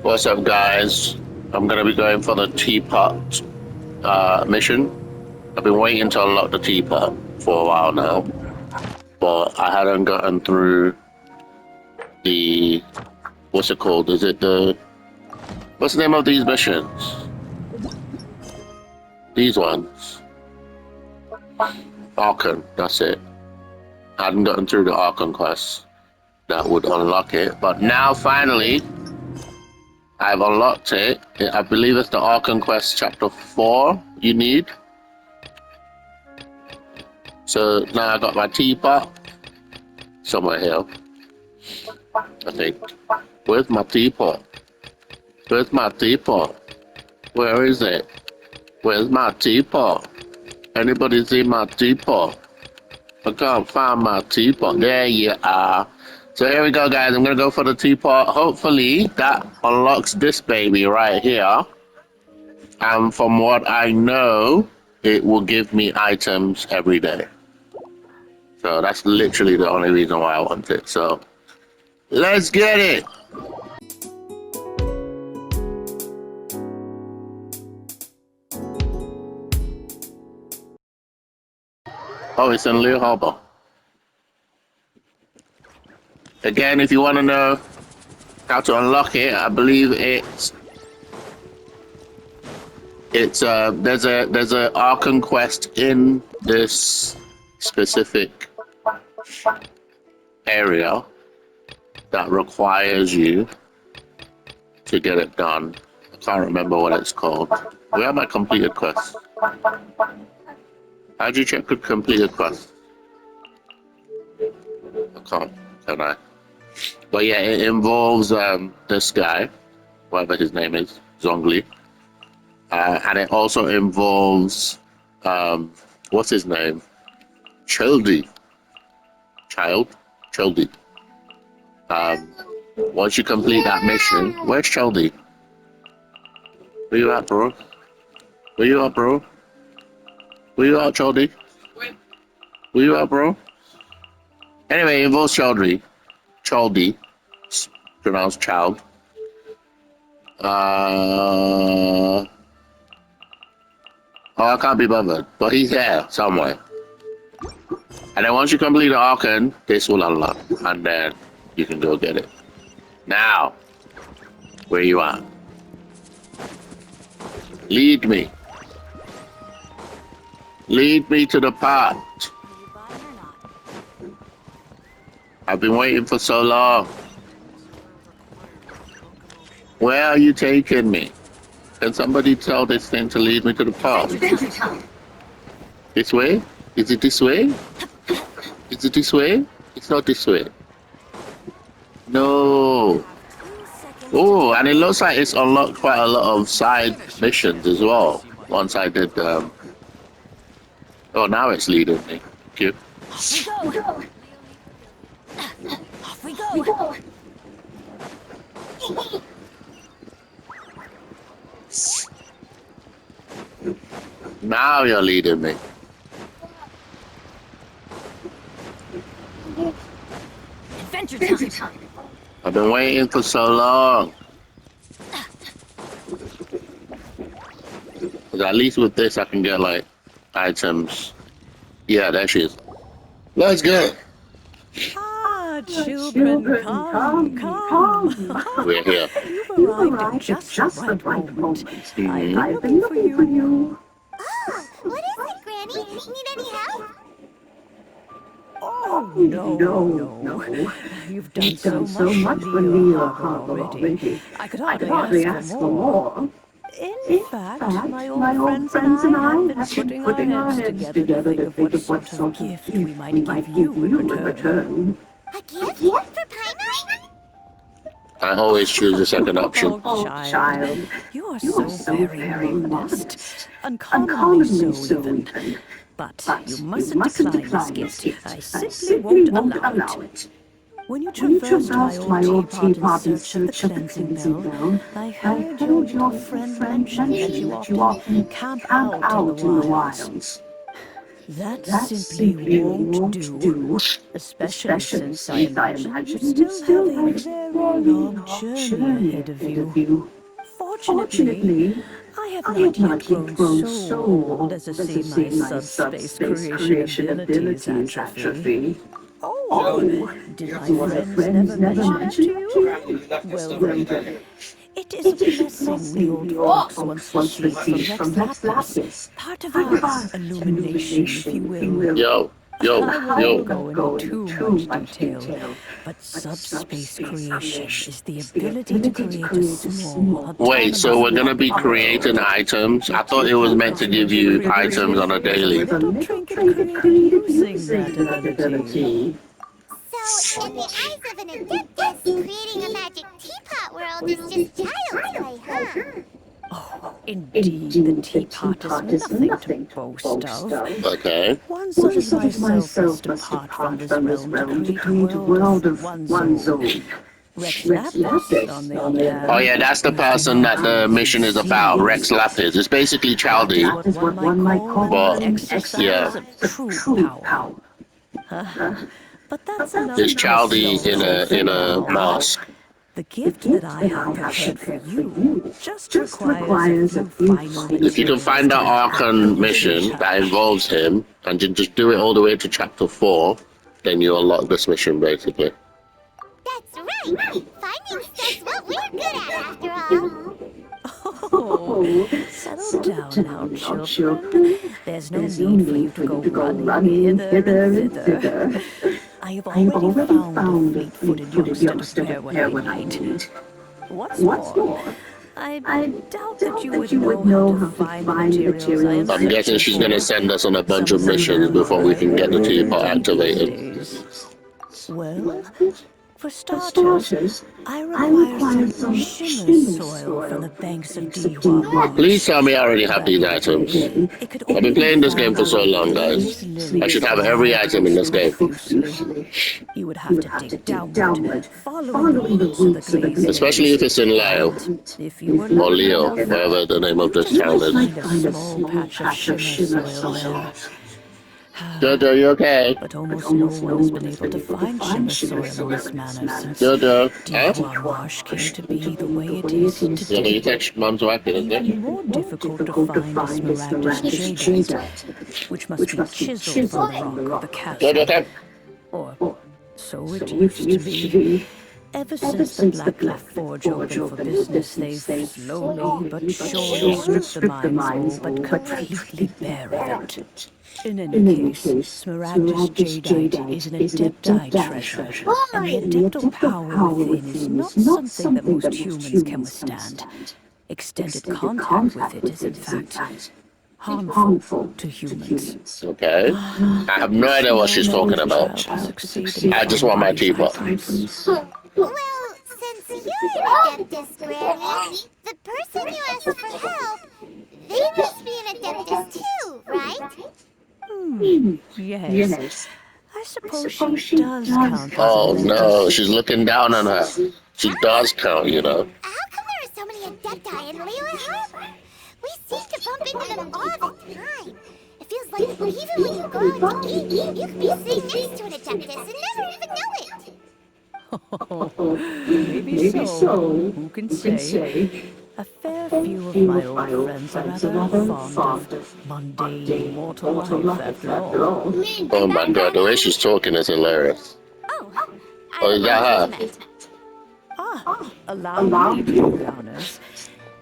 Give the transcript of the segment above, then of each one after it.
What's up, guys? I'm gonna be going for the teapot mission. I've been waiting to unlock the teapot for a while now, but I hadn't gotten through the what's it called? Is it the what's the name of these missions? These ones. Archon, that's it. I hadn't gotten through the Archon quest that would unlock it, but now finally I've unlocked it. I believe it's the Archon quest chapter 4 you need. So now I got my teapot somewhere here, I think. Where's my teapot? Where's my teapot? Where is it? Where's my teapot? Anybody see my teapot? I can't find my teapot. There you are. So here we go, guys. I'm gonna go for the teapot. Hopefully that unlocks this baby right here. And from what I know, it will give me items every day. So that's literally the only reason why I want it. So let's get it. Oh, it's in Leo Harbor. Again, if you want to know how to unlock it, I believe there's a Archon quest in this specific area that requires you to get it done. I can't remember what it's called. Where are my completed quests? How do you check completed quests? I can't, can I? But yeah, it involves this guy, whatever his name is, Zhongli. And it also involves, what's his name? Choldi. Choldi. Once you complete that mission, where's Choldi? Where you at, bro? Where you at, bro? Where you at, Choldi? Where you at, bro? Anyway, it involves Choldi, pronounced child. Oh, I can't be bothered, but he's there somewhere. And then once you complete the Archon, this will unlock, and then you can go get it. Now, where you at? Lead me. Lead me to the pot. I've been waiting for so long. Where are you taking me? Can somebody tell this thing to lead me to the pot? This way? Is it this way? Is it this way? It's not this way. No. Oh, and it looks like it's unlocked quite a lot of side missions as well. Once I did, oh, now it's leading me. Cute. Off we go. Now you're leading me. Adventure time. I've been waiting for so long. Because at least with this I can get like items. Yeah, there she is. Let's go. Ah, children, come. We're here. You've arrived at just the right moment. I've been looking for you. Oh, what is it, Granny? Need any help? Oh, no. You've done so much for Leo Harbor already. I could hardly ask for more. In fact, my old friends and I have been putting our heads together to think of what sort of gift we might give you in return. A gift for Paimon? I always choose the second option. Oh, child, you are so very modest, uncommonly so even. But you mustn't decline this gift. I simply won't allow it. When you traversed my old teapot in search of the cleansing bell, I heard your little friend mention that you often camp out in the wilds. That simply won't do, especially since I imagine you still have a very long journey ahead of you. Fortunately, I have not yet grown so old as to see my subspace creation abilities atrophy. Oh, did my friends never mention that to you? Well then, it is a blessing the old folks once received from Rex Lapis, part of our illumination, if you will. Yo, yo, I yo. won't go into too much detail, but subspace creation is the ability to create a small, Wait, so we're gonna be creating world. items? I thought it was meant to give you items on a daily. Little trinket created using that ability. So, in the eyes of an adeptus, creating a magic teapot world is just child's play, huh? Oh, indeed, the teapot is nothing to boast of. Okay. One such as myself must depart from this realm to create a world of one's own. Rex Lapis, on the other hand... Oh yeah, that's the person that the mission is about, Rex Lapis. It's basically Childy. That is what one might call But, an exercise yeah. of true power. But that's another It's Childy in a mask. The gift that I have prepared for you just requires a few final If you can find that Archon mission that involves him, and you just do it all the way to chapter 4, then you unlock this mission basically. That's right! Finding stuff's what we're good at, after all. Oh, settle down now, children. There's no need for you to go running hither and thither. I have already found a fleet-footed youngster to prepare what I need. What's more, I doubt that you would know how to find the materials I'm guessing she's gonna send us on a bunch of missions before we can get the teapot activated. Well, for starters, I require some shimmer soil from the banks of Dihua. Please tell me I already have these items. I've been playing this game for so long, guys. I should have every item in this game. You would have to dig downward, following the roots of the glacier. Especially if it's in Leo, If you were or Leo, whatever the name of this town is. find a small patch of shimmer soil there. Jojo, you okay? But almost no one has been able to find shimmer soil in this manner since Jojo, Dihua Marsh came to be the way it is Yeah, but you today. text Mom's wife, isn't it? Even more difficult to find this miraculous jadeite, which must be chiseled from the rock of the Jojo, chasm. okay? Or so it used to be. Ever since the Blackcliff Forge opened for business, they've slowly but surely stripped the mines all but completely bare of it. In any case, Smaragdus Jadeite is an adepti treasure, and the adeptal power within is not something that most humans can withstand. Extended contact with it is, in fact, harmful to humans. Okay. I have no idea what she's talking about. I just want my teapot. Well, since you're an adeptus, Granny, the person you asked for help, they must be an adeptus too, right? Yes. I suppose she does count as Oh an no, she's looking down on her. She does count, you know. How come there are so many adepti in Liyue Harbor? We seem to bump into them all the time. It feels like even when you go out to eat, you could be sitting next to an adeptus and never even know it. Maybe so. Who can say? A fair few of my old friends are rather fond of mundane mortal life, after all. Oh my god, the way she's talking is hilarious. Oh, is that her? Allow me to do honors.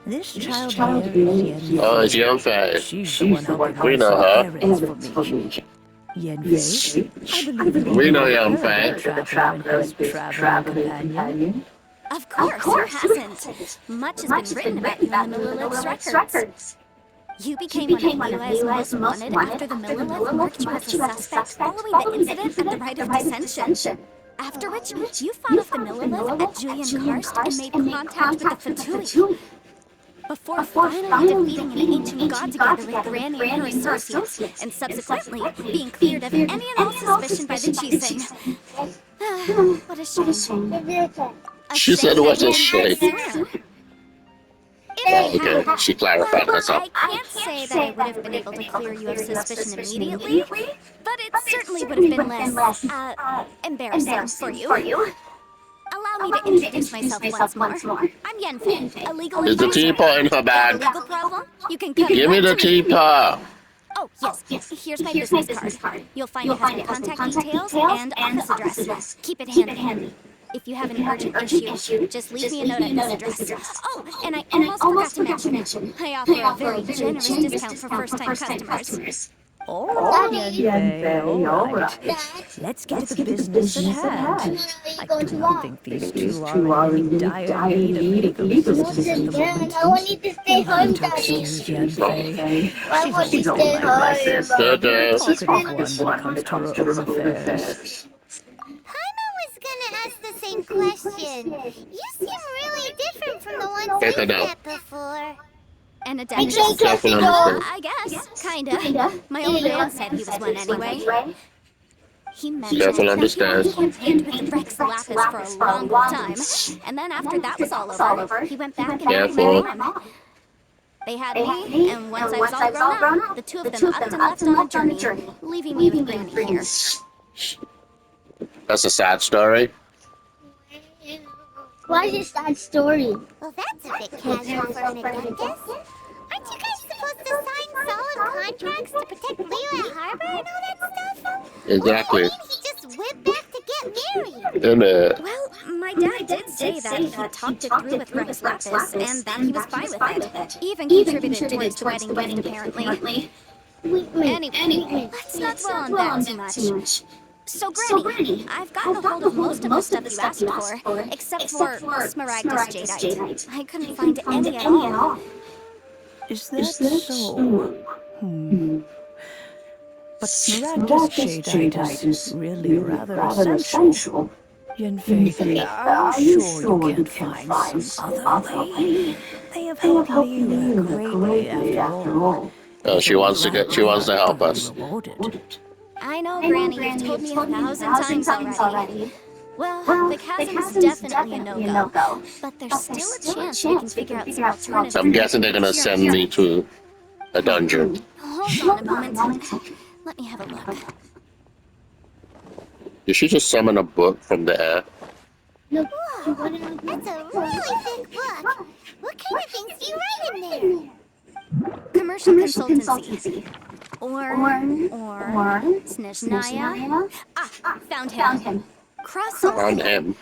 This child here is Yen. Oh, it's Young Faye. She's the one helping We know her. her. For me. Yen Fei? I believe We know Young Faye. the traveler and his traveling companion. Of course, who hasn't? Much has been written about you in the Millilith's records. You became one of Liyue's most wanted after the Millilith marked you as a suspect following the incident at the Rite of Dissension. After which, you fought off the Millilith at Julian Karst and made contact with the Fatui. Before finally defeating an ancient god together with Granny and her associates, and subsequently being cleared of any and all suspicion by the Chising. What a shame. She said, what a shame. If you Okay, had, she clarified herself. I can't say that I would have been able to clear you of suspicion immediately, but it certainly would have been less, embarrassing for you. Allow me to introduce myself once more. I'm Yenfei, a legal There's a advisor. teapot in her Got a bag. legal problem? You can come Give me right the to me. teapot. Oh, yes. Here's my business card. You'll find it has my contact details and office address. Keep it handy. If you have an urgent issue, just leave me a note at this address. Oh, and I almost forgot to mention, I offer a very generous discount for first-time customers. All right, Yenfei, all right. Dad, Let's get to the business at hand. I going do to not walk. think these two are in any dire need of legal assistance at the moment. I want you to stay You'll have home, to Daddy. excuse Yenfei. I want to She's stay always been like this. home. A very Dodo. talkative one when it comes to her own affairs. Paima was gonna ask the same question. You seem really different from the ones Take her we've down. met before. And a Make dentist? sure you close the door. I guess, kinda. My old man said he was one anyway. He mentioned Careful on the that he once stairs. campaigned with Rex Lapis for a long time, and then after that was all over, he went back and married my Careful. mom. They had me, and once I was all grown up, the two of them upped and left on a journey, leaving me with Granny here. That's a sad story. Why is it a sad story? Well, that's a bit casual for an Adeptus. Aren't you guys supposed to sign solemn contracts to protect Leo at Harbor and all that stuff? Exactly. What do you mean he just went back to get married? Isn't it? Well, my dad did say that he talked it through with Rex Lapis, and that he was fine with it. He even contributed towards the wedding gift, apparently. Anyway, let's not dwell on that too much. So, Granny, I've gotten a hold of most of the stuff you asked for, except for Smaragdus Jadeite. I couldn't find any at all. Is that so? But Smaragdus Jadeite is really rather essential. Yenfei, are you sure you can find some other way? They have helped me greatly after all. Oh, she wants to help us. Rewarded. I know, Granny, you've told me 1,000 times already. Well, the chasm is definitely a no-go, but there's still a chance we can figure out some alternatives. I'm guessing they're gonna send me to a dungeon. Hold on a moment. Let me have a look. Did she just summon a book from the air? Whoa, that's a really thick book. What kind of things do you write in there? Commercial consultancy. Or Snezhnaya. Found him. Crossel. On him.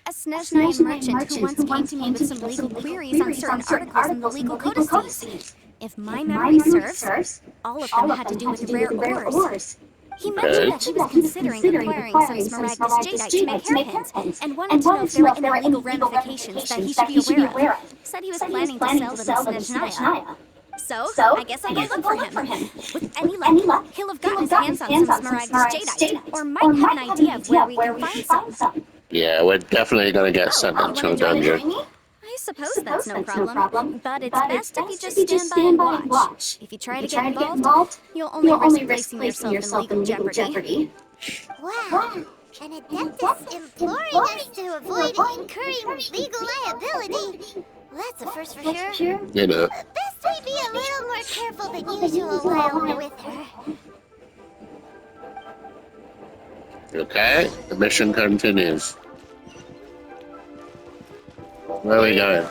A Snezhnaya merchant who once came to me with some legal queries on certain articles in the legal codices. If my memory serves, all of them had to do with rare ores. He mentioned that he was considering acquiring some Smaragdus Jadeite to make hairpins, and wanted to know if there were any legal ramifications that he should be aware of. Said he was planning to sell them to Snezhnaya. So, I guess I'll go look for him. With any luck, he'll have gotten his hands on some Smaragdus Jadeite, or might have an idea of where we can find some. Yeah, we're definitely gonna get sent into a dungeon. I suppose that's no problem, but it's best if you just stand by and watch. If you try to get involved, you'll only risk placing yourself in legal jeopardy. Wow, an Adeptus imploring us to avoid incurring legal liability. Well, that's a first for sure. You know. Best we be a little more careful than usual while we're with her. Okay, the mission continues. Where are we going?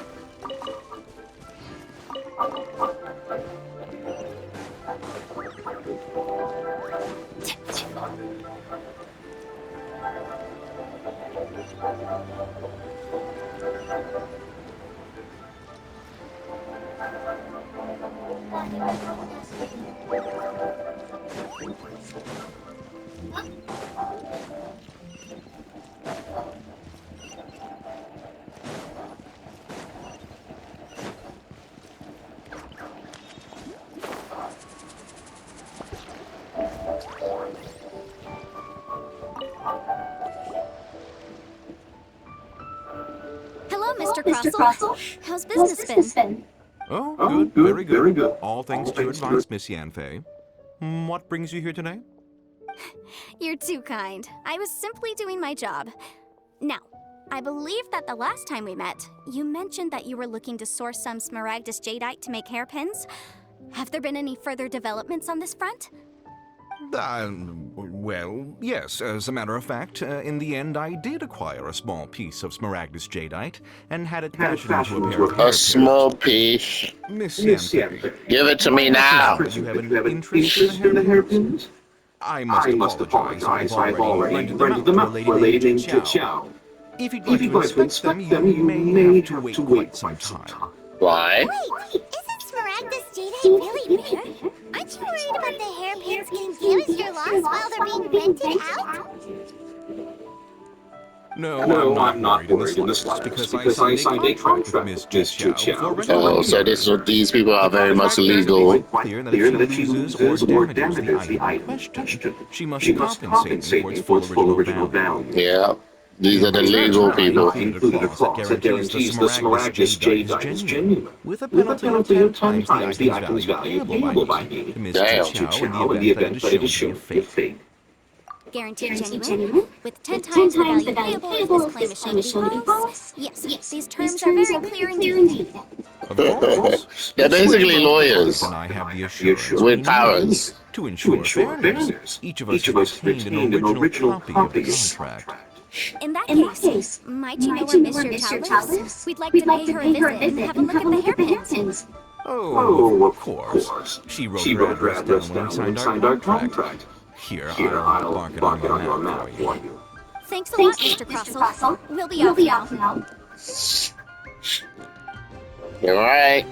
Hello, Mr. Crossel. How's business been? Oh, good. Very good. All thanks to your advice, Miss Yenfei. What brings you here today? You're too kind. I was simply doing my job. Now, I believe that the last time we met, you mentioned that you were looking to source some smaragdus jadeite to make hairpins. Have there been any further developments on this front? Well, yes. As a matter of fact, in the end, I did acquire a small piece of smaragdus jadeite and had it fashioned into a pair of A hairpins. small piece. Miss Yanfei, Give it to me now. you have an interest in the hairpins? I must apologize. I've already rented them out to a lady named Chow. If you'd like to inspect them, you may have to wait quite some time. Why? Wait, isn't smaragdus jadeite really rare? Aren't you worried about the hairpins getting damaged or lost while they're being rented out? No, I'm not worried in the slightest because I signed a contract with Miss Chow for Oh, so these people are very much legal. clear that if she loses or damages the item in question, she must compensate me for its full original value. Yeah. These are the legal people. Included a clause that guarantees the smaragdus jadeite is genuine, with a penalty of 10 times the item's value payable by me to Miss Chow in the event that it is shown to be fake. Guaranteed genuine, with 10 times the value payable if this claim is shown to be false. Yes, these terms are very clear indeed. Of course. They're basically lawyers And I have the assurance with powers. to ensure fairness. Each of us retained an original copy of the contract. In that case, might you know where Miss Chow lives? We'd like to pay her a visit and have a look at the hairpins. Oh, of course. She wrote her address down when we signed our contract. Here, I'll mark it on your map for you. Thanks a lot, Mr. Crossell. We'll be out now. Alright.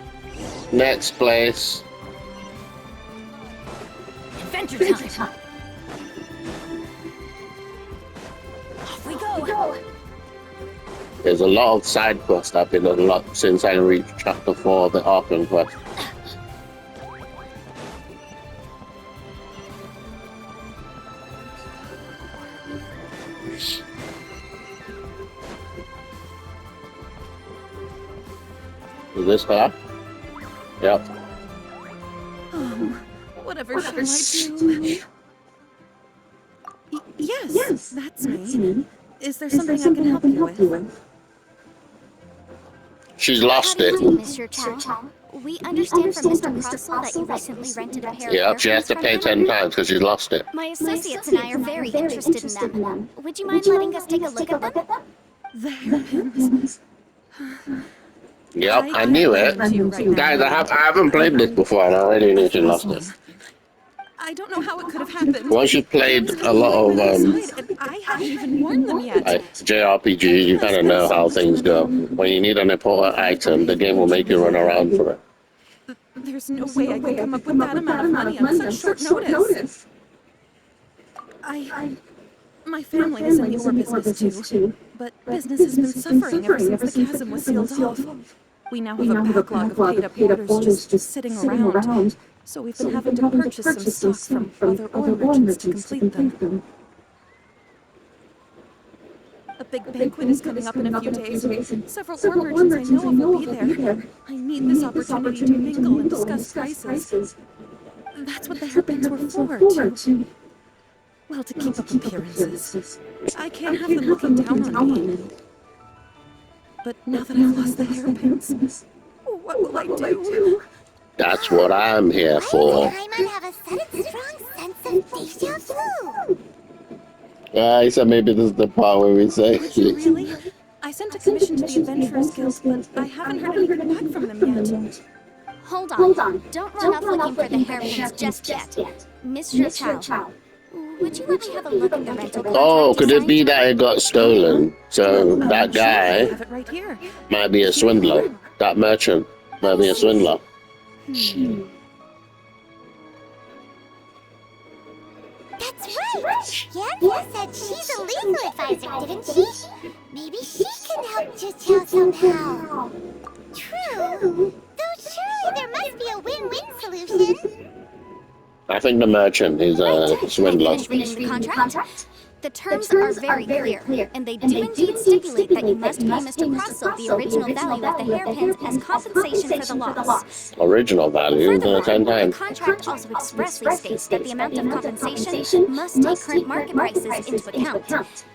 Next place. Adventure time. Off we go. There's a lot of side quests I've been unlocked since I reached chapter 4 of the Arkham quest. Is this her? Yep. Whatever shall I do? Yes, that's me. Is there something I can help you with? She's lost it. Mr. Chow. We understand from Mr. Crossell that you recently rented a pair of Yep, she has to pay 10 times because she's lost it. My associates and I are very interested in them. Would you mind letting us take a look at them? The hairpins. Yep, I knew it. Guys, I haven't played this before and I already knew she lost it. I don't know how it could have happened. Once you've played a lot of I haven't even worn them yet. JRPGs, you kind of know how things go. When you need an important item, the game will make you run around for it. There's no way I can come up with that amount of money on such short notice. My family is in the ore business too, but business has been suffering ever since the chasm was sealed off. We now have a backlog of paid-up orders just sitting around, so we've been having to purchase some stock from other ore merchants to complete them. A big banquet is coming up in a few days. Several ore merchants I know of will be there. I need this opportunity to mingle and discuss prices. That's what the hairpins were for, to keep up appearances. I can't have them looking down on me. But now that I've lost the hairpins, what will I do? That's what I'm here for. I might have a sudden strong sense of deja vu. I said maybe this is the part where we say. Would you really? I sent a commission to the Adventurers Guild, but I haven't heard anything back from them yet. Hold on. Don't run off looking for the hairpins just yet. Mr. Chow, would you let me have a look at the rental contract? Oh, could it be that it got stolen? So that guy have it right here. might be a swindler. That merchant might be a swindler. That's right! Yanfei said she's a legal advisor, didn't she? Maybe she can help Chow somehow. True. Though surely there must be a win-win solution. I think the merchant is a swindler. Finish reading the contract? The terms are very clear, and they do indeed stipulate that you must pay Mr. Crossell the original value of the hairpins as compensation for the loss. Original value, 10 Furthermore, the times. contract also expressly states that the amount of compensation must take current market prices into account.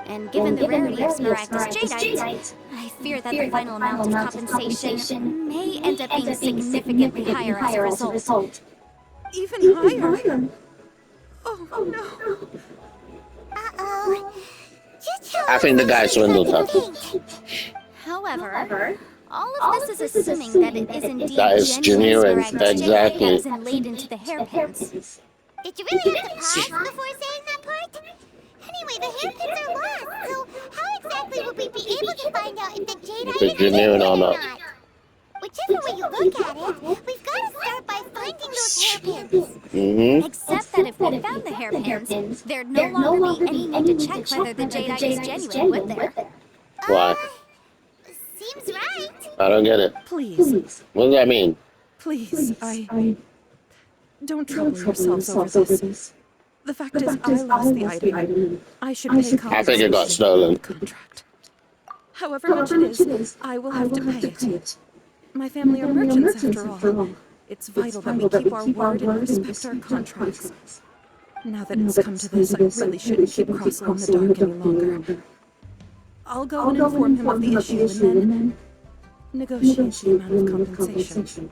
And given the rarity of Smaragdus jadeite, I fear that the final amount of compensation may end up being significantly higher as a result. Even higher? Oh, no. Uh-oh. Just how I think the guy swindled her. However, all of this is assuming that it is indeed That is genuine, Smaragdus jadeite exactly. that is inlaid into the hairpins. Did you really have to pause before saying that part? Anyway, the hairpins are lost, so how exactly would we be able to find out if the jadeite is genuine or not? Whichever way you look at it, we've got to start by finding those hairpins. Except that if we found the hairpins, there'd no longer be any need to check whether the jadeite is genuine, would there? Why? Seems right. I don't get it. Please, What does that mean? please, don't trouble yourselves over this. The fact is, I lost the item. I should pay compensation. I think it got stolen. Contract. However much it is, I will have to pay it. My family are merchants, after all. It's vital that we keep our word and respect our contracts. Now that it's come to this, I really shouldn't keep Crosslow in the dark any longer. I'll go and inform him of the issue and then negotiate the amount of compensation.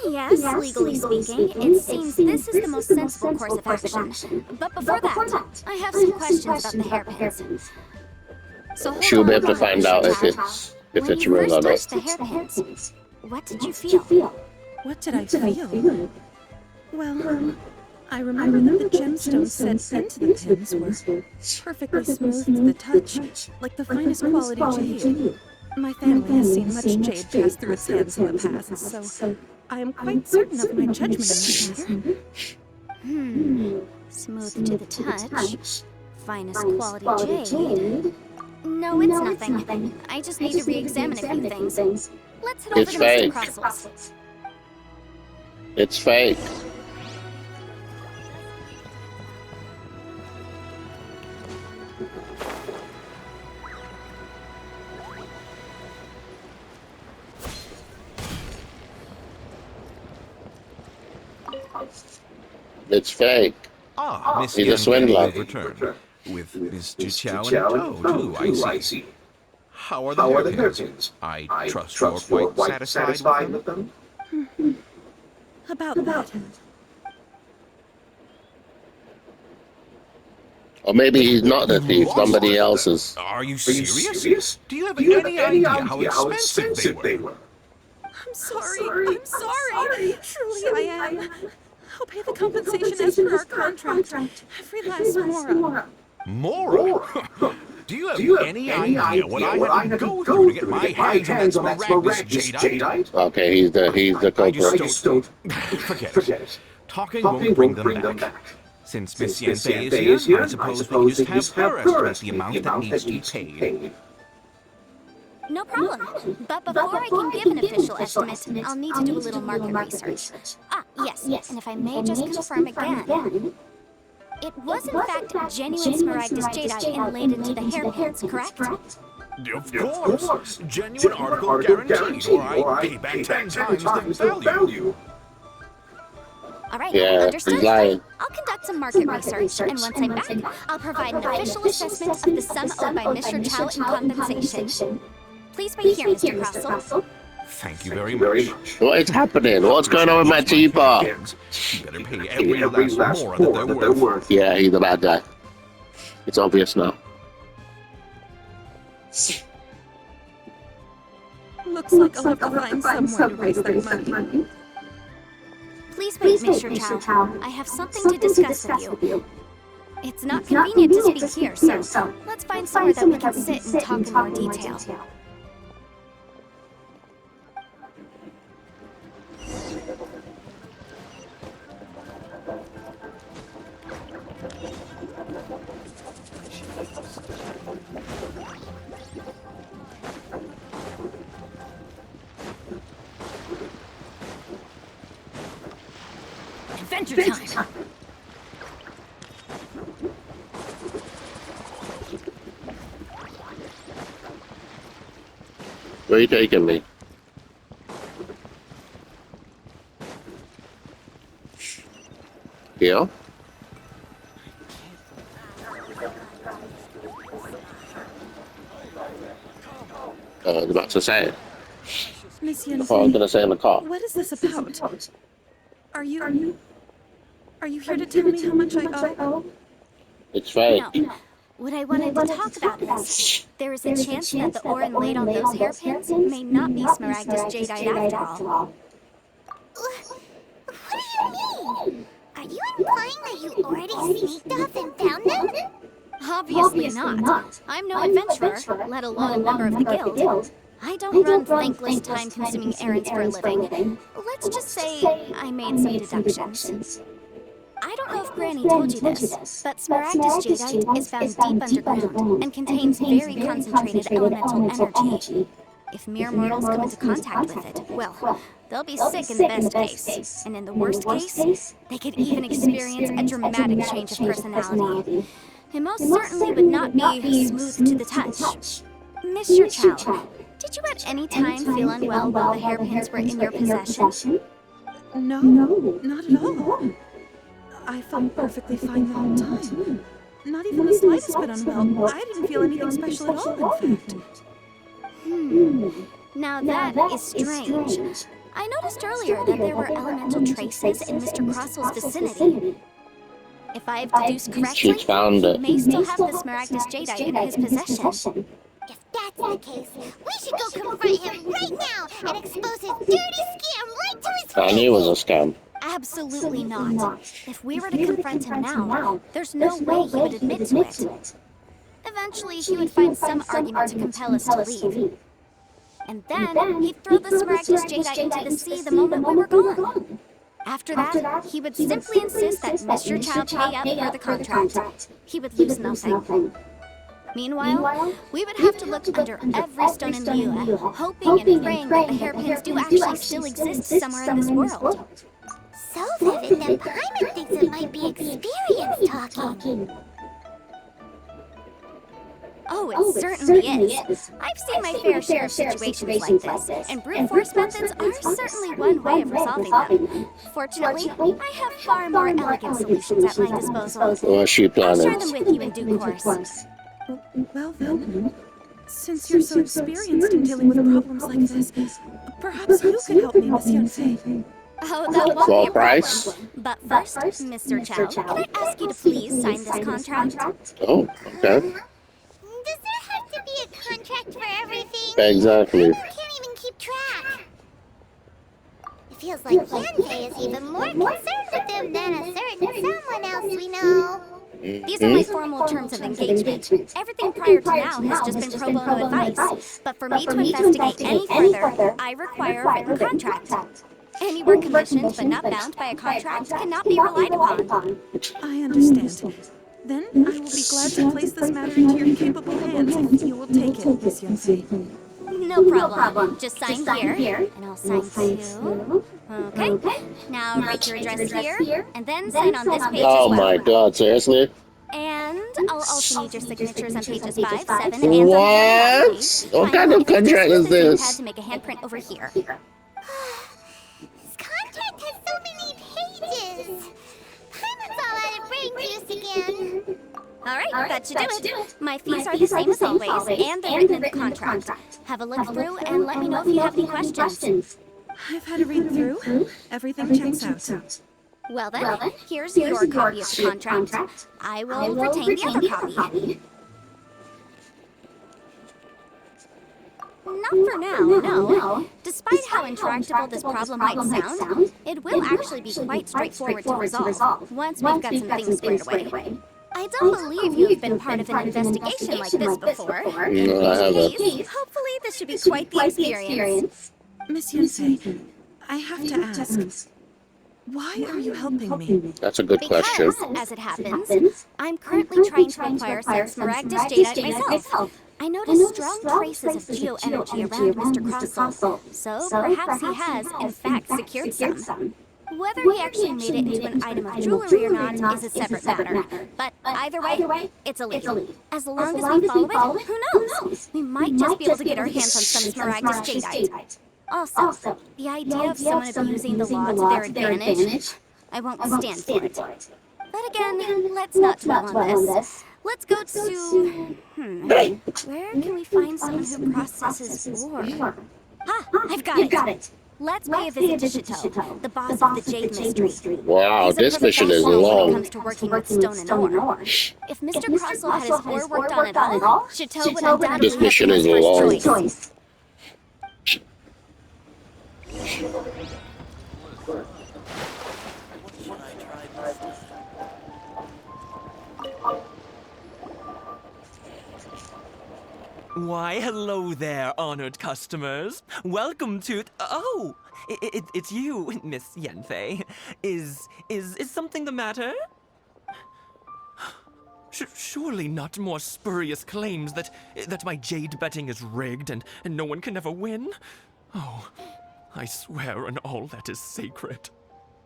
Yes, legally speaking, it seems this is the most sensible course of action. But before that, I have some questions about the hairpins. So hold She'll on be able to one find moment, out if child. it's When you real or first not. touched the hairpins, what did you feel? What did I feel? Well, I remember that the gemstones set into the pins were perfectly smooth to the touch, like the finest quality jade. My family has seen much jade pass through its hands in the past, so I am quite certain of my judgment in this matter. Smooth to the touch, finest quality jade. No, it's nothing. I just need to re-examine a few things. Let's head over It's to fake. Mr. Crosswell's. It's fake. It's fake. Ah, Miss He's a Young swindler. Lady of Return. With Mr. Chow in tow, too, I see. How are the hairpins? I trust you're quite satisfied with them? About that. Or maybe he's not the thief, somebody else is. Are you serious? Do you have any idea how expensive they were? I'm sorry. Truly I am. I'll pay the compensation as per our contract. Every last mora. Mora? Do you have any idea what I had to go through to get my hands on that Smaragdus jadeite? Okay, he's the I culprit. just don't... Forget it. Talking won't bring them back. Since Miss Yente is here, I suppose we can just have her estimate the amount that needs to be paid. No problem. But before I can give an official estimate, I'll need to do a little market research. Ah, yes. And if I may just confirm again, it was in fact genuine Smaragdus jadeite inlaid into the hairpins, correct? Of course. Genuine article guaranteed, or I pay back 10 times the value. All right, Yeah, understood. he's lying. I'll conduct some market research, and once I'm back, I'll provide an official assessment of the sum owed by Mr. Chow in compensation. Please wait here, Mr. Crossell. Thank you very much. What is happening? What's going on with my teapot? You better pay every last more that they're worth. Yeah, he's a bad guy. It's obvious now. Looks like I'll have to find somewhere to raise that money. Please wait, Mr. Chow. I have something to discuss with you. It's not convenient to speak here, so let's find somewhere that we can sit and talk in more detail. Adventure time! Where are you taking me? Here? I was about to say. Miss That's what I was Yunfei, gonna say in the car. what is this about? Are you here to tell me how much I owe? It's fake. No. What I wanted to talk about is, there is a chance that the ore inlaid on those hairpins may not be Smaragdus jadeite after all. What do you mean? Are you implying that you already sneaked off and found them? Obviously not. I'm no adventurer, let alone a member of the guild. I don't run thankless, time-consuming errands for a living. Let's just say I made some deductions. I don't know if Granny told you this, but Smaragdus jadeite is found deep underground and contains very concentrated elemental energy. If mere mortals come into contact with it, well, they'll be sick in the best case, and in the worst case, they could even experience a dramatic change of personality. It most certainly would not be smooth to the touch. Mr. Chow, did you at any time feel unwell while the hairpins were in your possession? No, not at all. I felt perfectly fine the whole time. Not even the slightest bit unwell. I didn't feel anything special at all, in fact. Now that is strange. I noticed earlier that there were elemental traces in Mr. Crossel's vicinity. If I have deduced correctly, She's found he it. may still have the Smaragdus jadeite in his possession. If that's the case, we should go confront him right now and expose his dirty scam right to his face! I knew it was a scam. Absolutely not. If we were to confront him now, there's no way he would admit to it. Eventually, he would find some argument to compel us to leave. And then, he'd throw the Smaragdus jadeite into the sea the moment we were gone. After that, he would simply insist that Mr. Chow pay up for the contract. He would lose nothing. Meanwhile, we would have to look under every stone in Liyue, hoping and praying that the hairpins do actually still exist somewhere in this world. So vivid that Paimon thinks it might be experience talking. Oh, it certainly is. I've seen my fair share of situations like this, and brute force methods are certainly one way of resolving them. Fortunately, I have far more elegant solutions at my disposal. What's she I'll share planning? them with you in due course. Well then, since you're so experienced in dealing with problems like this, perhaps you could help me, Miss Yunfei. Oh, that won't For be a price? problem. But first, Mr. Chow, can I ask you to please sign this contract? Oh, okay. Does there have to be a contract for everything? Exactly. You can't even keep track. It feels like Yunfei is even more concerned with them than a certain someone else we know. These are my formal terms of engagement. Everything prior to now has just been pro bono advice. But for me to investigate any further, I require a written contract. Any work commissioned but not bound by a contract cannot be relied upon. I understand. Then I will be glad to place this matter into your capable hands if you will take it, Miss Yunfei. No problem. Just sign here, and I'll sign too. Okay. Now write your address here, and then sign on this page Oh as well. my god, seriously? And I'll also need your signatures on pages 5, 7, and on the What? What kind of contract is this? To make a handprint over here. This contract has so many pages. Paimon's all out of brain juice again. All right, that should do it. My fees are the same as always, and they're written in the contract. Have a look through and let me know if you have any questions. I've had a read through. Everything checks out. Well then, here's your copy of the contract. I will retain the other copy. Not for now, no. Despite how intractable this problem might sound, it will actually be quite straightforward to resolve once we've got some things squared away. I don't believe you have been part of an investigation like this before. No, I haven't. Please, hopefully this should be quite the experience. Miss Yunfei, I have to ask, why are you helping me? That's a good question. Because, as it happens, I'm currently trying to acquire some Smaragdus jadeite myself. I noticed strong traces of geoenergy around Mr. Crossell, so perhaps he has, in fact, secured some. Whether he actually made it into an item of jewelry or not is a separate matter. But either way, it's a lead. As long as we follow it, who knows? We might just be able to get our hands on some Smaragdus jadeite. Also, the idea of someone abusing the law to their advantage, I won't stand for it. But again, let's not dwell on this. Let's go to... Where can we find someone who processes ore? Ah, I've got it! Let's pay a visit to Chateau, the boss of the Jade Mystery. Wow, He's a this mission is professional when it long. comes to working with stone and ore. If Mr. Crossell had his ore worked on at all, Chateau would undoubtedly This mission have is been his long. first choice. Why, hello there, honored customers. Welcome to... Oh, it's you, Miss Yanfei. Is something the matter? Surely not more spurious claims that my jade betting is rigged and no one can ever win? Oh, I swear on all that is sacred.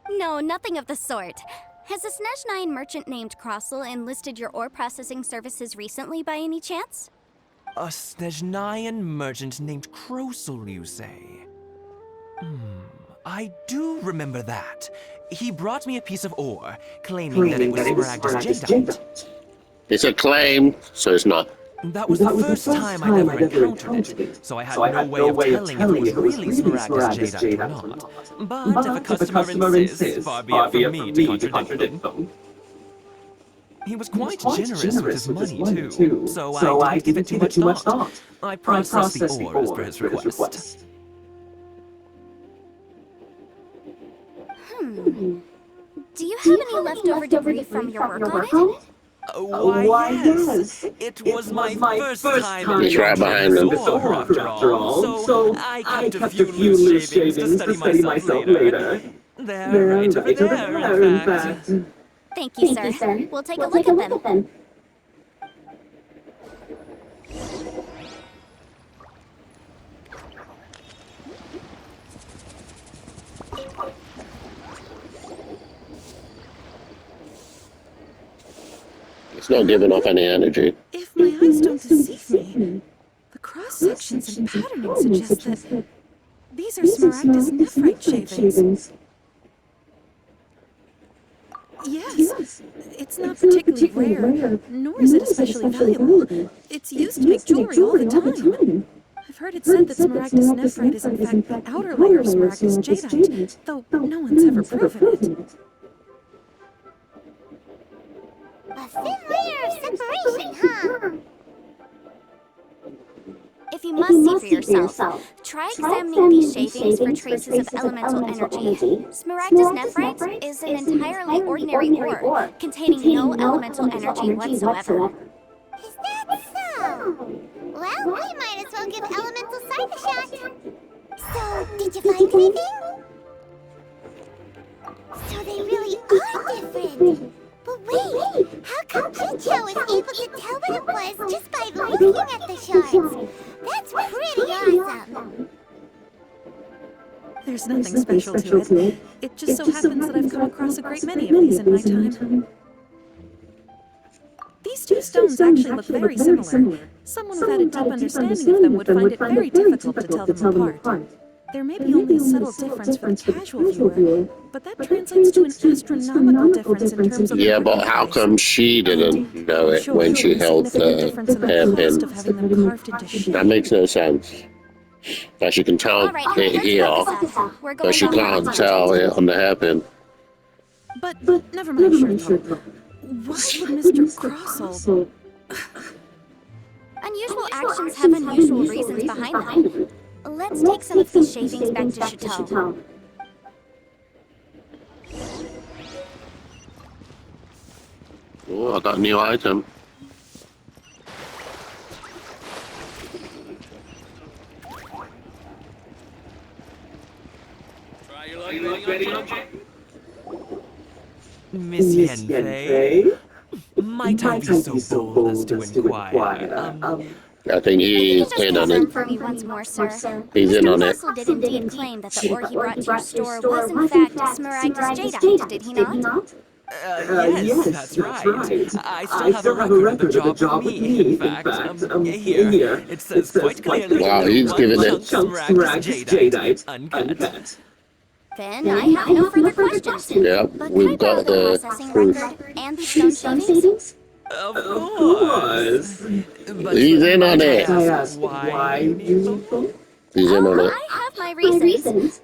No, nothing of the sort. Has a Snezhnine merchant named Crossell enlisted your ore processing services recently by any chance? A Snezhnine merchant named Crossell, you say? I do remember that. He brought me a piece of ore, claiming that it was Smaragdus jadeite. It's a claim, so it's not. That was the first time I'd ever encountered it, so I had no way of telling if it was really Smaragdus jadeite or not. But if a customer insists, far be it from me to contradict them. He was quite generous with his money, too, so I didn't give it too much thought. I processed the ore as per his request. Do you have any leftover debris from your work on it? Why, yes. It was my first time in He's right behind them. after all, so I kept a few loose shavings to study myself later. They're right over there, in fact. Thank you, sir. We'll take a look at them. It's not giving off any energy. If my eyes don't deceive me, the cross-sections and patterning suggest that these are Smaragdus nephrite shavings. Yes, it's not particularly rare, nor is it especially valuable. It's used to make jewelry all the time. I've heard it said that Smaragdus nephrite is in fact the outer layer of Smaragdus jadeite, though no one's ever proven it. A thin layer of separation, huh? If you must see for yourself, try examining these shavings for traces of elemental energy. Smaragdus nephrite is an entirely ordinary ore, containing no elemental energy whatsoever. Is that so? Well, we might as well give elemental side a shot. So, did you find anything? So they really are different. But wait, how come Chicho was able to tell what it was just by looking at the shards? That's pretty awesome. There's nothing special to it. It just so happens that I've come across a great many of these in my time. These two stones actually look very similar. Someone who had a deep understanding of them would find it very difficult to tell them apart. There may be only a subtle difference for the casual viewer, but that translates to an astronomical difference in terms of... Yeah, but how come she didn't know it when she held the hairpin? That makes no sense. But she can tell it here, but she can't tell it on the hairpin. But never mind, Sherlock. Why would Mr. Crossell... Unusual actions have unusual reasons behind them. Let's take some of these shavings back to Chateau. Oh, I got a new item. Miss Yanfei, might I be so bold as to inquire? I think he's in on it. For me once more, sir. He's in on it. Crossell did indeed claim that the ore he brought to your store was in fact Smaragdus jadeite, did he not? Yes, that's right. I still have a record of the job for me, in fact. Here, it says quite clearly... Wow, he's giving it... Smaragdus jadeite, uncut. Then I have no further questions. Yep, But we've can I borrow got the the processing proof. record and the stone shavings? Of course. But He's in on might I it. ask why you need them? He's in on it. I have my reasons.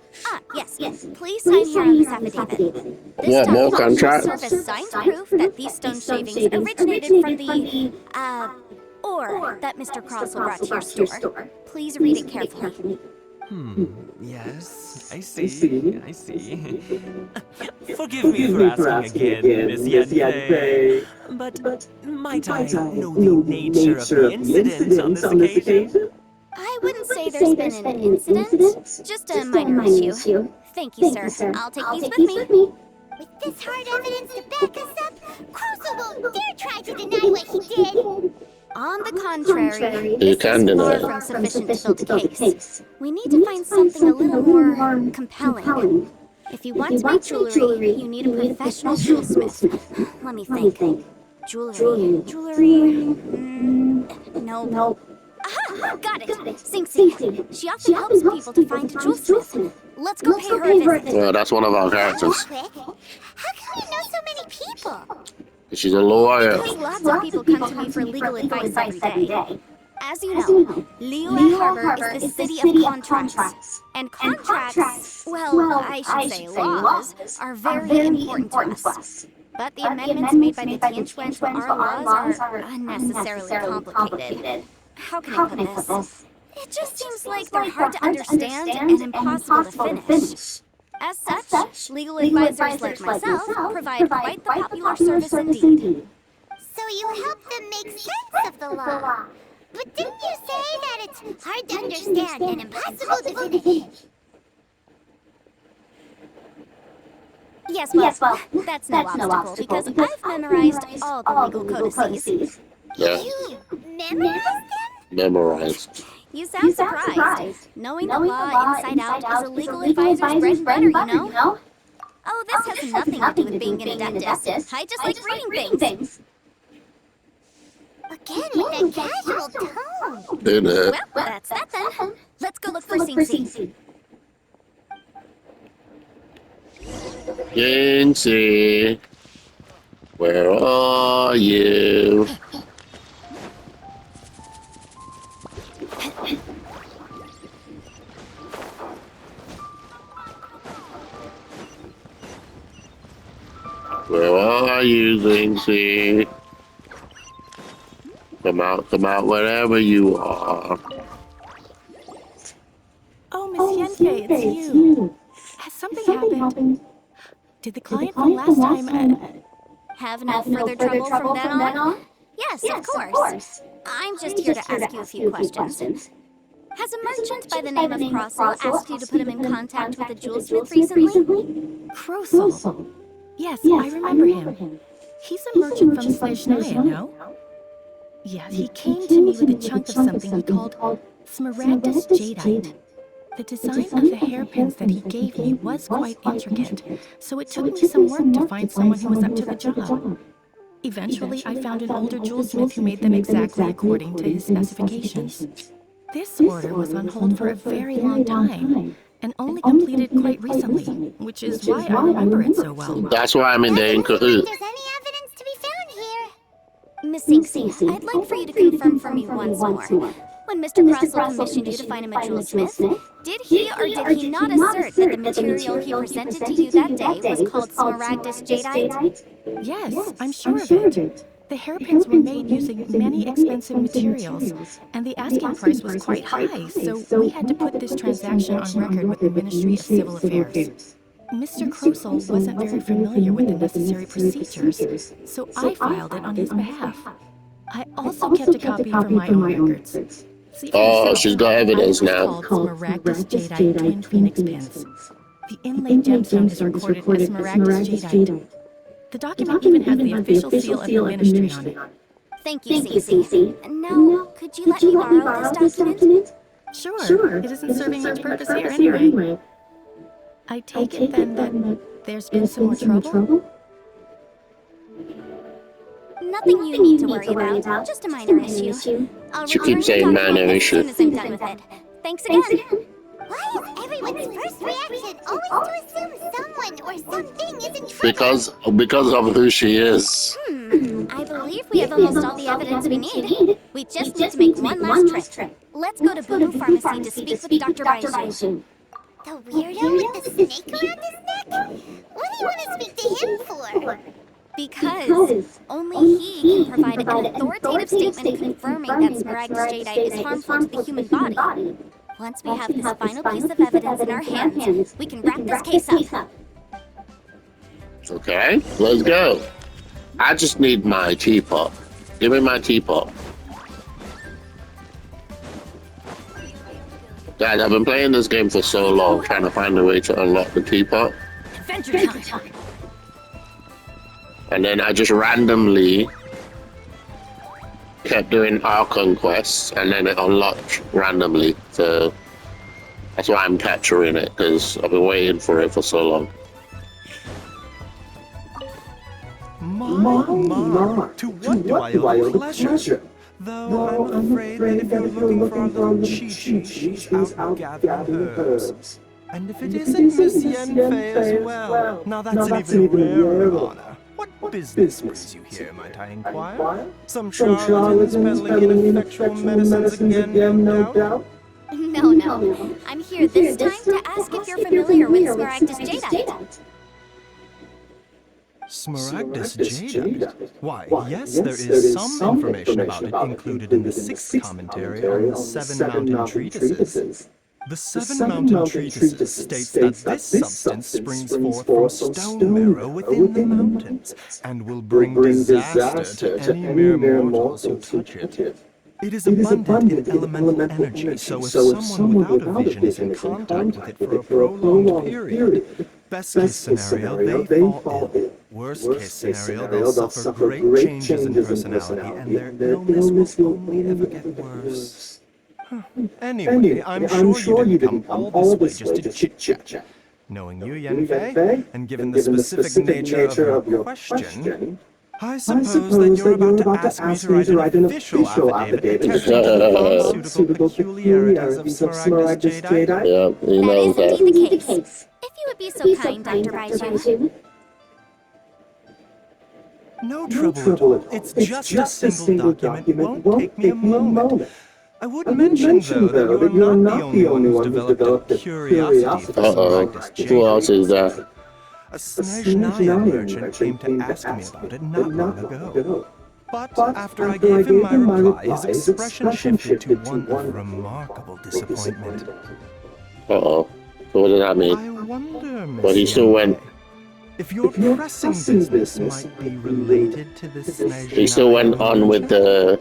Yes. Please sign here on this affidavit. This What, more document shall contracts? serve as signed proof that these stone shavings originated from the, ore that Mr. Crossell brought to your store. Please read it carefully. Yes, I see. Forgive me for asking again, Miss Yanfei. But might I know the nature of the incident on this occasion? I wouldn't say there's been an incident, just a minor issue. Thank you, sir. I'll take these with me. With this hard evidence to back us up, Crossell won't dare try to deny what he did. On the contrary, You this can is deny far it. from sufficient to build a case. We need to find something a little more compelling. If you want to make jewelry, you need a professional jewelsmith. Let me think. Jewelry. No. Aha! Got it! Sing Sing. She often helps people to find a jewelsmith. Let's go pay her a visit. Well, that's one of our characters. Quick, how can we know so many people? She's a lawyer. Because lots of people come to me for legal advice every day. As you know, Liyue Harbor is the city of contracts. And contracts, well, I should say laws, are very important to us. But the amendments made by the Tianquan to our laws are unnecessarily complicated. How can I put this? It just seems like they're hard to understand and impossible to finish. As such, legal advisors like myself provide quite the popular service indeed. So you help them make sense of the law. But didn't you say that it's hard to understand and impossible to finish? Yes, well, that's no obstacle because I've memorized all the legal codices. Yeah, You memorized them? memorized. You sound surprised. Knowing the law inside out is a legal advisor's bread and butter, you know? Oh, this has nothing to do with being an adeptus. I just like reading things. Again with that casual tone. In it. Well, that's that then. Let's go look for Sing. Yancy, where are you? Where are you, Yancy? Come out, wherever you are. Oh, Miss Yanfei, it's you. Has something happened? Did the client from last time... Have no further trouble from then on? Yes, of course. I'm just here to ask you a few questions. Has a merchant by the name of Crossell asked you to put him in contact with a jewelsmith recently? Crossell? Yes, I remember him. He's a merchant from Serenitea, no? Yeah, he came to me with a chunk of something he called smaragdus jadeite. The design of the hairpins that he gave me was quite intricate, so it took me some work to find someone who was up to the job. Eventually, I found an older jewelsmith who made them exactly according to his specifications. This order was on hold for a very long time, and only completed quite recently, which is why I remember it so well. That's why I'm in the in If cahoot. there's any evidence to be found here. Miss Sing, I'd like for you to confirm for me once more. When Mr. Crossell commissioned you to find him a jewelsmith, did he or did he not assert that the material he presented to you that day was called smaragdus jadeite? Yes, I'm sure of it. The hairpins were made using many expensive materials, and the asking price was quite high, so we had to put this transaction on record with the Ministry of Civil Affairs. Mr. Crossell wasn't very familiar with the necessary procedures, so I filed it on his behalf. I also kept a copy for my own records. See for Oh, yourself, she's got evidence it was now. called smaragdus jadeite twin phoenix pins. The inlaid gemstone is recorded as smaragdus jadeite. The document even has the official seal of the ministry on it. Thank you, Sing. Now, could you let me borrow this document? Sure, it isn't serving much purpose here anyway. I take it then that there's been some more trouble? Nothing you need to worry about, just a minor issue. I'll She return keeps the saying document minor as issue. soon as I'm done with it. Thanks again. Why is everyone first reaction always to assume someone or something is in trouble? Because of who she is. I believe we have almost all the evidence we need. We just need to make one last trip. Let's go to Boo Boo Pharmacy to speak with Dr. Baiju. The weirdo with the snake around his neck? What do you want to speak to him for? Because only he can provide an authoritative statement confirming that Smaragdus jadeite is harmful to the human body. Once we have this final piece of evidence in our hands, we can wrap this case up. Okay, let's go. I just need my teapot. Give me my teapot. Guys, I've been playing this game for so long, trying to find a way to unlock the teapot. Adventure time. And then I just randomly kept doing Archon quests, and then it unlocked randomly. So that's why I'm capturing it, because I've been waiting for it for so long. My, to what do I owe pleasure? Though I'm afraid that if you're looking for our little Chi-Chi, she's out gathering herbs. And if it isn't Miss Yenfei as well, now that's an even rarer honor. What business brings you here, might I inquire? Some charlatans peddling ineffectual medicines again, no doubt? No. I'm here this time to ask if you're familiar with Smaragdus jadeite. Smaragdus jadeite? Why, yes, there is some information about it included in the 6th commentary on the 7 mountain treatises. The 7 mountain treatises states that this substance springs forth from stone marrow within the mountains, and will bring disaster to any mere mortals who touch it. It is abundant in elemental energy, so if someone without a vision is in contact with it for a prolonged period, best case scenario, they fall ill. Worst case scenario, they'll suffer great changes in personality, and their illness will only ever get worse. Anyway, I'm sure you didn't come all this way just to chit-chat. Knowing you, Yenfei, and given the specific nature of your question, I suppose that you're about to ask me to write an official affidavit attesting to the pharmaceutical peculiarities of Smaragdus jadeite. Yeah, he knows That that. is indeed the case. If you would be so kind, Dr. Baiju. No trouble at all. It's just a single document. It won't take me a moment. I would mention, though, that you're not the only one who's developed a curiosity for Smaragdus Who else jadeite. is that? A Snezhnaya merchant came to ask me about it not long ago. But after I gave him my reply, his expression shifted to one of remarkable disappointment. So what does that mean? I wonder, Miss But he still went. Yenfei, if your pressing business might be related to this Snezhnaya. He still went on with the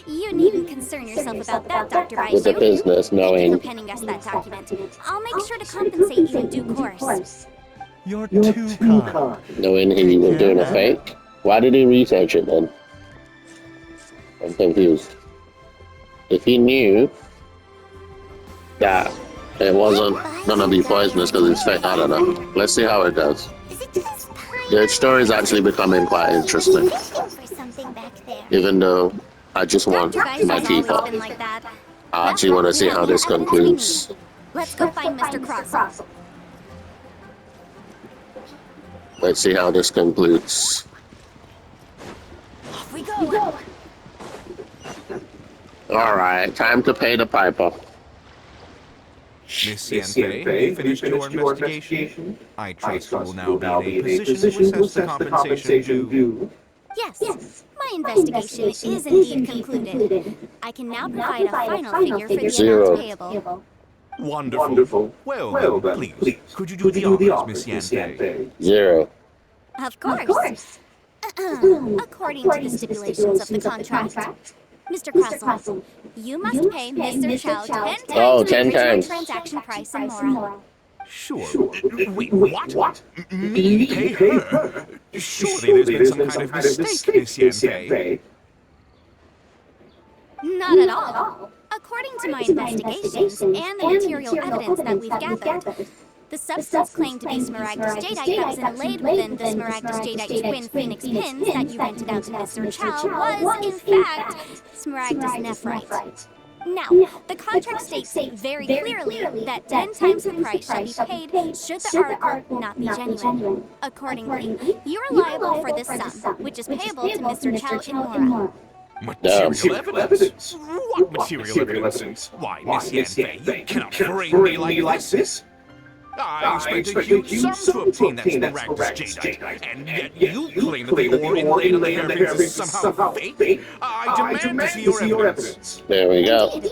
You needn't concern yourself about that, Dr. Baiju. with the business, Thank you knowing. for penning us that document. I'll make sure to compensate you in due course. You're too kind. Knowing he was doing a fake? Why did he research it then? I'm confused. If he knew that it wasn't gonna be poisonous because it's fake, I don't know. Let's see how it does. Is it just The story is actually becoming quite interesting, looking for something back there? even though I just want Dr. Baiju's my always teapot. been like that. I actually want to see how this concludes. Let's go find Mr. Cross. Let's see how this concludes. Off we go. Alright, time to pay the piper. Miss Yenfei, you finished your investigation? I trust you will now be in a position to assess the compensation due. Yes, my investigation is indeed concluded. I can now provide a final figure for the Zero. amount payable. Wonderful. Well then, please, could you do the honors, Miss Yenfei? 0. Of course. According to the stipulations of the contract, Mr. Crossell, you must pay Mr. Chow 10 times Oh, the 10 original times. transaction price and more. Sure. Wait, what? Me pay her? Surely there's been some kind of mistake, Miss Yenfei. Not at all. According to my investigations and the material evidence that we've gathered, the substance claimed to be Smaragdus jadeite that was inlaid within the Smaragdus jadeite twin phoenix pins that you rented out to Mr. Chow was, in fact, Smaragdus nephrite. Now, the contract states very clearly that 10 times the price shall be paid should the article not be genuine. Accordingly, you are liable for this sum, which is payable to Mr. Chow in Mora. Material evidence? What material evidence? Why, Miss Yanfei, you cannot frame me like this. I expect a huge sum to obtain that miraculous jadeite, and yet you claim that the ore inlaid on the hairpins is somehow fake? I demand to see your evidence. There we go.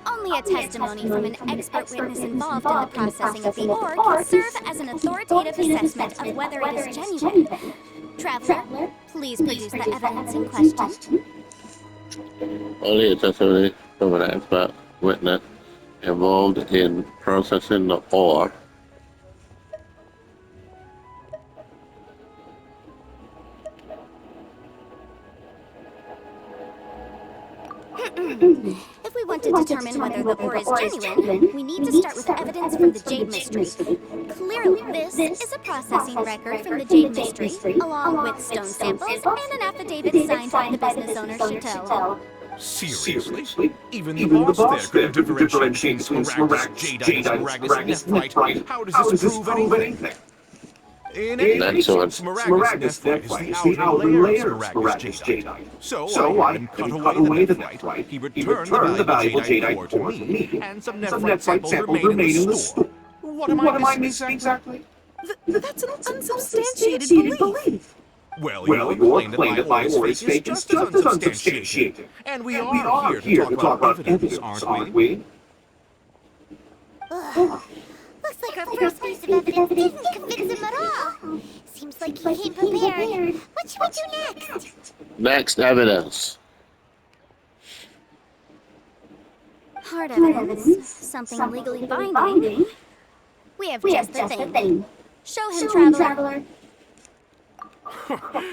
Only a testimony from an expert witness involved in the processing of the ore can serve as an authoritative assessment of whether it is genuine. Traveler, please produce the evidence in question. Only a testimony from an expert witness involved in processing the ore. If we want to determine whether the ore is genuine, we need to start with evidence from the Jade Mystery. Clearly, this is a processing record from the Jade Mystery, along with stone samples and an affidavit signed by the business owner, Chateau. Seriously? Even the boss there couldn't differentiate between Smaragdus jadeite and Smaragdus nephrite. How does this prove anything? In any case, Smaragdus nephrite is the outer layer of Smaragdus jadeite. So, when cut away the nephrite, he returned the valuable jadeite ore to me, and some nephrite samples remain in the store. What am I missing exactly? That's an unsubstantiated belief. Well, you claim that my ore is fake is just as unsubstantiated. And we are here to talk about evidence, aren't we? Looks like our first piece of evidence didn't convince him at all. Seems like he came prepared. What should we do next? Next evidence. Hard evidence, something legally binding. We have just the thing. Show him, Traveler.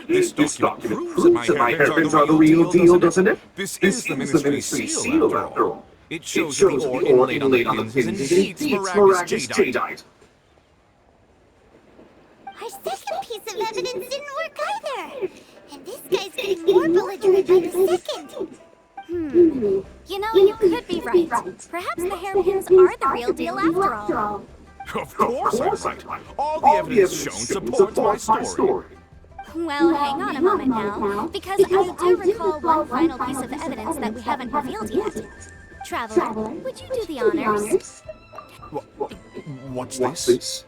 This document proves that my hairpins are the real deal, doesn't it? This is the Ministry's seal, after all. It shows that the ore inlaid on the pins is indeed Smaragdus jadeite. Our second piece of evidence didn't work either. And this guy's getting more belligerent by the second. You know, you could be right. Perhaps the hairpins are the real deal after all. Of course I'm right. All the evidence shown supports my story. Well, hang on a moment now, because I do recall one final piece of evidence that we haven't revealed yet. Traveler, would you do the honors? What's this?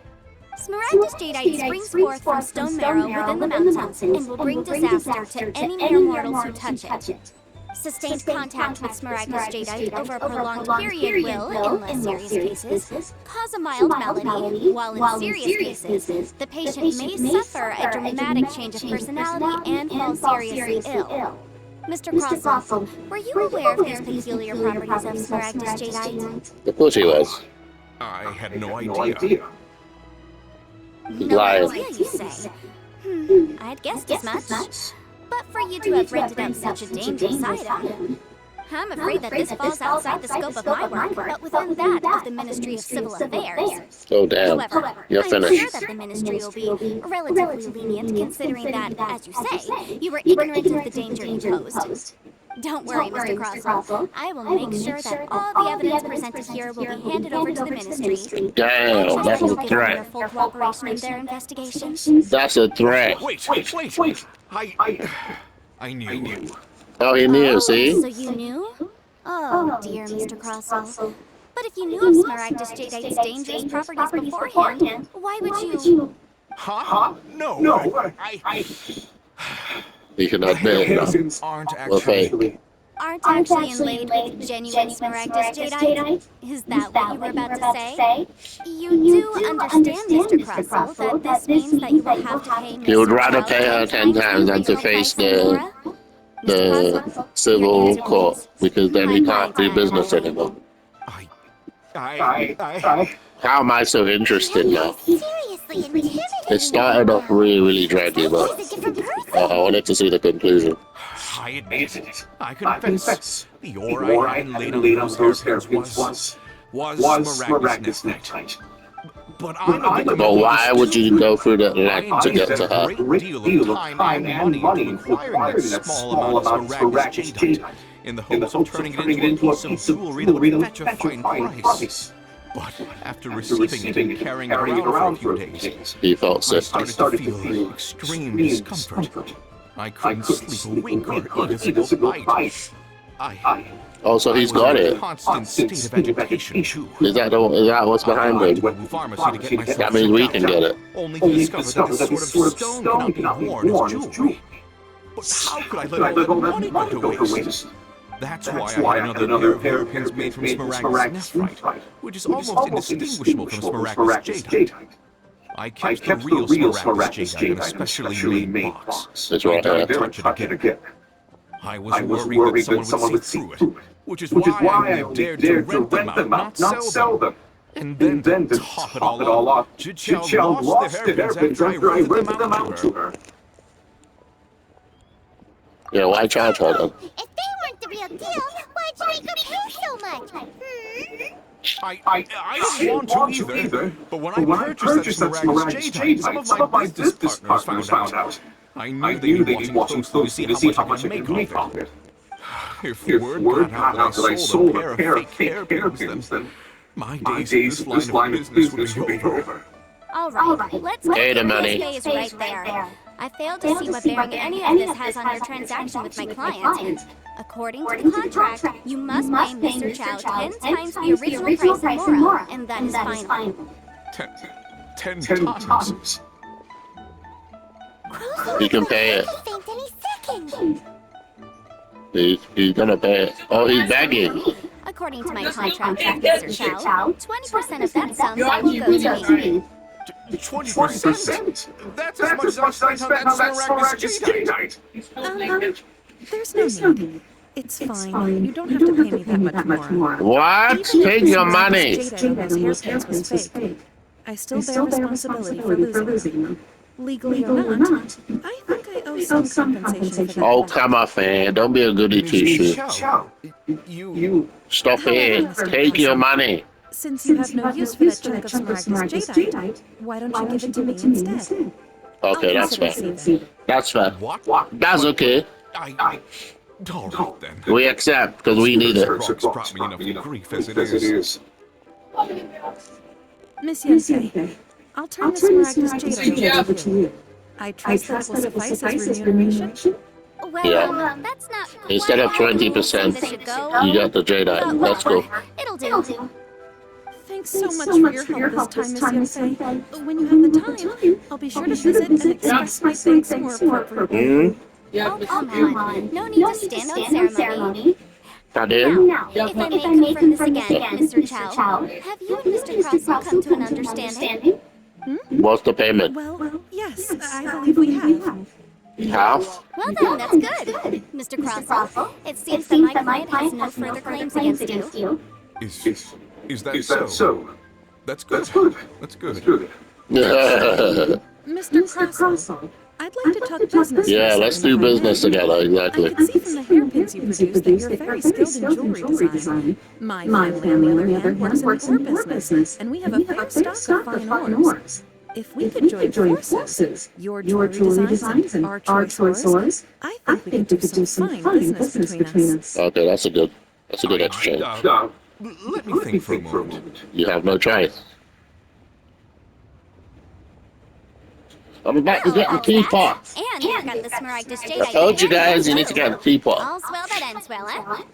Smaragdus jadeite springs forth from stone marrow within the mountains and will bring disaster to any mere mortals who touch it. Sustained contact with Smaragdus jadeite over a prolonged period will, in less serious cases, cause a mild malady, while in serious cases, the patient may suffer a dramatic change of personality and fall seriously ill. Mr. Crossell, were you aware of these peculiar properties of Smaragdus jadeite? Of course he was. I had no idea. No Lying. idea, you say? I'd guessed as much. But for you to have rented out such a dangerous item, I'm afraid that this falls outside the scope of my work, but within that of the Ministry of Civil Affairs. Oh, damn. However, You're I'm finished. sure that the Ministry will be relatively lenient, considering that, as you say, you were ignorant of the danger you posed. Don't worry, Mr. Crossell. I will make sure that all the evidence presented here will be handed over to the Ministry. Damn, that's a Give them your threat. full cooperation in their investigation. That's a threat. Wait. I knew. Oh, he knew, see? So you knew? Oh, dear Mr. Crossell. But if you knew of Smaragdus jadeite's dangerous properties beforehand, why would you... Huh? No, I... You can admit it, no? Aren't fake. Aren't actually inlaid with genuine Smaragdus jadeite? Is that what you were about to say? You do understand, Mr. Crossell, that this means that you will have to pay Mr. You would rather Chow pay her 10 times than to original face price for Laura? Mr. the Crossell, civil your court, answer, because then he I'm can't do fine. business anymore. I... How am I so interested now? Seriously intimidating. It started off really draggy, but He's a different person. I wanted to see the conclusion. I admit it. I confess. The ore I had laid on those hairpins was Smaragdus nephrite. But I'm a victim But of why would you go through that length to get to her? great deal of time and money into acquiring that small amount of Smaragdus jadeite. in the hopes of turning it into a piece of jewelry that would fetch a fine price. But after receiving it and carrying it around for a few days, He felt I sick. started to feel extreme discomfort. I couldn't sleep a wink or eat a single bite. Also, he's got I was in it. a constant state of agitation, too. Is that what's behind I went to a him? pharmacy to get myself That means we checked can out, get it. only to discover that this sort of stone cannot be worn as jewelry. But how could I let all that money go to waste? That's why I had another pair of hairpins made from Smaragdus nephrite, which is almost indistinguishable from Smaragdus jadeite. I kept the real Smaragdus jadeite in a specially made box. It's right I there. didn't touch it again. I was worried that someone would see through it, which is why I only dared to rent them out, not sell them. And then to top it all off, Chichel lost the hairpins after I rented them out to her. Yeah, why charge her then? If they weren't the real deal, why'd you make her pay so much? I didn't want to either, but when I purchased that Smaragdus jadeite, some of my business partners found out. I knew they'd be watching closely to see how much I could make off it. If word got out that I sold a pair of fake hairpins, then my days in this line of business would be over. Alright, let's get Pay the the money. phase right there. I failed to see what bearing any of this has on your transaction with my client. According to the contract, you must pay Mr. Chow 10 times the original price and more, and that is final. 10 times? He can pay it. Faint any second. He's gonna pay it. Oh, he's begging. According to my contract with Mr. Chow, 20% of that sum will go to me. 20%? That's as much as I spent on that Smaragdus jadeite. There's no need. It's fine. You don't have to pay me that much more. What? Take your money. Hairpins was fake. I still bear responsibility for losing them. Legally or not, I think I owe some compensation for that. Oh, come on, man. Don't be a goody two-shoes. You... Stop it. Take your money. Since you have no use for that chunk of Smaragdus jadeite, why don't you give it to me instead? Okay, that's fair. That's fair. What? That's okay. All right, then. We accept, because we need it. Rock's brought me enough grief as it is. Miss Yensei, I'll turn the Smaragdus jadeite over to you. I trust that will suffice as remuneration? Well, Yeah. that's not Instead of quite how 20%, this should go. you got the jadeite. Let's go. It'll do. Thanks so much for your help this time, Miss Yensei. When you have the time, I'll be sure to visit and express my thanks more appropriately. Oh, come on. No need to stand on ceremony. Pardon? Now, if I may confirm this again, Mr. Chow, have you and Mr. Crossell come to an understanding? What's the payment? Well, yes, I believe we have. Half? Well then, that's good. Mr. Crossell, it seems that my client has no further claims against you. Is that so? That's good. That's good. Mr. Crossell, I'd like to talk business. Yeah, let's do business together, I exactly. can see from the hairpins you produce that you're very skilled in jewelry design. My family, on the other hand, works in ore business, and we have a fair stock of fine ores. If we could join forces, your jewelry designs and our choice ores, I think we could do some fine business between us. Okay, that's a good exchange. Let me think for a moment. You have no choice. I'm about to get the teapot. And you got the Smaragdus jadeite. I told you guys you need to get the teapot. All's well that ends well, eh?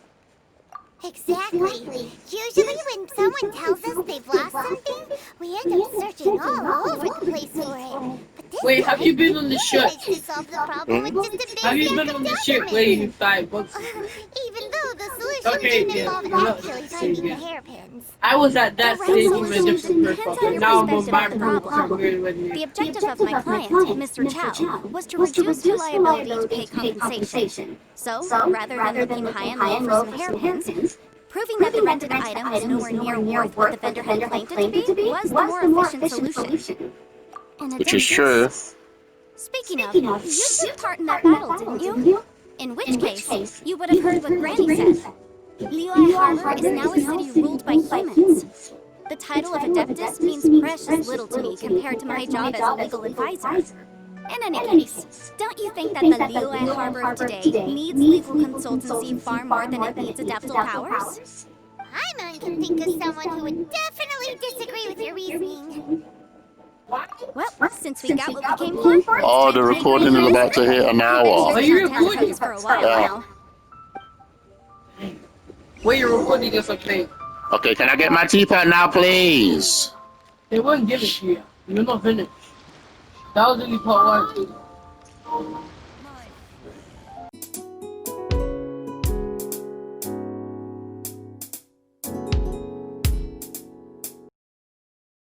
Exactly. Usually when someone tells us they've lost something, we end up searching all over the place for it. But this Wait, have time, you been on the ship? we managed to solve the problem with just a basic Have you been on the ship where you find books? Even though the solution Okay, didn't yeah, involve yeah, actually yeah. finding the hairpins. I was at that The stage right in a solution different depends purpose, on your now I'm on perspective my of the purpose. problem. I'm really with The you. objective of my client, Mr. Chow, was to reduce your liability to pay compensation. So, rather than looking high and low for some hairpins, proving that the rented item was nowhere near worth what the vendor had claimed it to be was the more efficient solution. And Which is true. Speaking of, you took part in that battle, didn't you? In which case, you would have heard what Granny said. Liyue Harbor is now a city ruled by humans. The title of Adeptus means precious little to me compared to my job as a legal advisor. In any case, don't you think that the Liyue Harbor of today needs legal consultancy far more than it needs adaptable powers? Paimon can think of someone who would definitely disagree with your reasoning. Well, since we got what we came for, it's Oh, time the to recording is about to hit an hour. Are you We've been recording? using for a while Yeah. now. Where you're recording is okay. Okay, can I get my teapot now, please? They wouldn't give it to you. You're not finished. That was only part one.